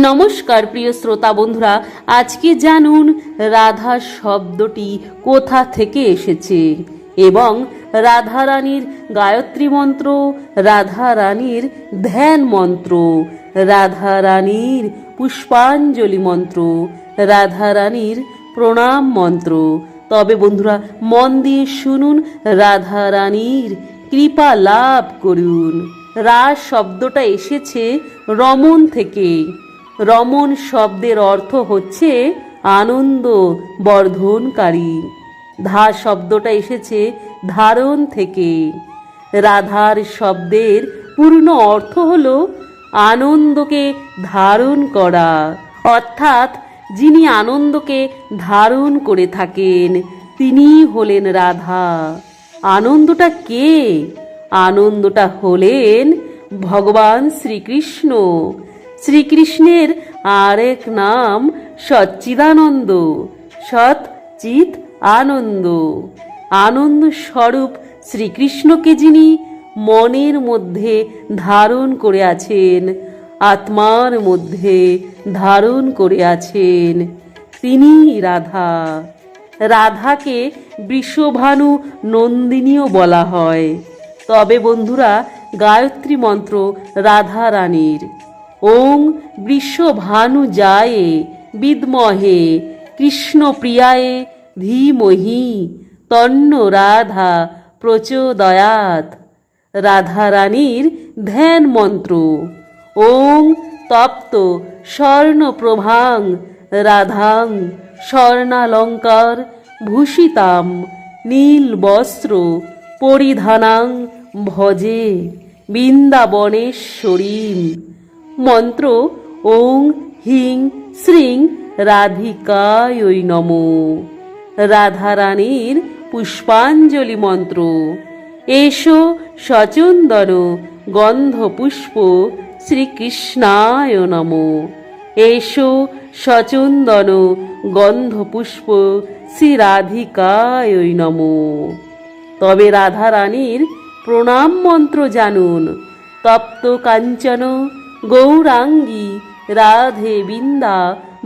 নমস্কার প্রিয় শ্রোতা বন্ধুরা, আজকে জানুন রাধা শব্দটি কোথা থেকে এসেছে এবং রাধারানীর গায়ত্রী মন্ত্র, রাধারানীর ধ্যান মন্ত্র, রাধারানীর পুষ্পাঞ্জলি মন্ত্র, রাধারানীর প্রণাম মন্ত্র। তবে বন্ধুরা মন দিয়ে শুনুন, রাধারানীর কৃপা লাভ করুন। রাস শব্দটা এসেছে রমণ থেকে। রমণ শব্দের অর্থ হচ্ছে আনন্দ বর্ধনকারী। ধা শব্দটা এসেছে ধারণ থেকে। রাধার শব্দের পূর্ণ অর্থ হল আনন্দকে ধারণ করা, অর্থাৎ যিনি আনন্দকে ধারণ করে থাকেন তিনি হলেন রাধা। আনন্দটা কে? আনন্দটা হলেন ভগবান শ্রীকৃষ্ণ। শ্রীকৃষ্ণের আরেক নাম সচ্চিদানন্দ, সৎ চিৎ আনন্দ। আনন্দ স্বরূপ শ্রীকৃষ্ণকে যিনি মনের মধ্যে ধারণ করে আছেন, আত্মার মধ্যে ধারণ করে আছেন, তিনি রাধা। রাধাকে বৃষভানু নন্দিনীও বলা হয়। তবে বন্ধুরা গায়ত্রী মন্ত্র রাধারানীর। ওং বৃষভানুজায়ে বিদ্মহে কৃষ্ণপ্রিয়ায়ে ধীমহি তন্ন রাধা প্রচোদয়াৎ। রাধারানীর ধ্যান মন্ত্র। ওং তপ্ত স্বর্ণপ্রভাং রাধাং স্বর্ণালঙ্কার ভূষিতাম নীলবস্ত্র পরিধানাং ভজে বৃন্দাবনেশ্বরীম। মন্ত্র ওং হিং শ্রীং রাধিকায় নমো। রাধারানীর পুষ্পাঞ্জলি মন্ত্র। এসো সচন্দন গন্ধপুষ্প শ্রীকৃষ্ণায় নমো। এসো সচন্দন গন্ধপুষ্প শ্রী রাধিকায় নমো। তবে রাধারানীর প্রণাম মন্ত্র জানুন। তপ্ত কাঞ্চন গৌরাঙ্গী রাধে বৃন্দা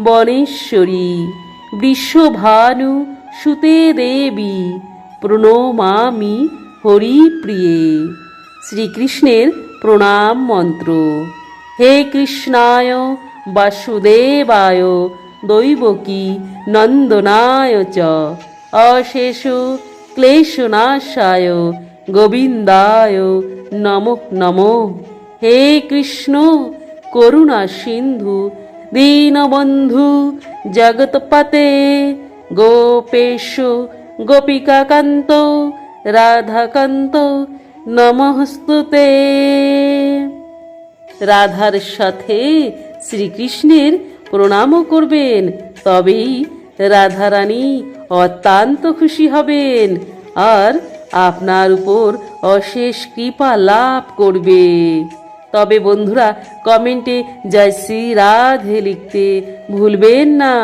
বনেশ্বরী বৃষভানু সুতে দেবী প্রণমামি হরিপ্রিয়ে। শ্রীকৃষ্ণের প্রণাম মন্ত্র। হে কৃষ্ণায় বাসুদেবায় দৈবকী নন্দনায় চ অশেষ ক্লেশনাশায় গোবিন্দায় নমঃ নমঃ। হে কৃষ্ণ করুণা সিন্ধু দীনবন্ধু জগৎপতে গোপেশ গোপিকাকান্ত রাধাকান্ত নমস্তুতে। রাধার সাথে শ্রীকৃষ্ণের প্রণামও করবেন, তবেই রাধারানী অত্যন্ত খুশি হবেন আর আপনার উপর অশেষ কৃপা লাভ করবে। তবে বন্ধুরা কমেন্টে জয় শ্রী রাধে লিখতে ভুলবেন না।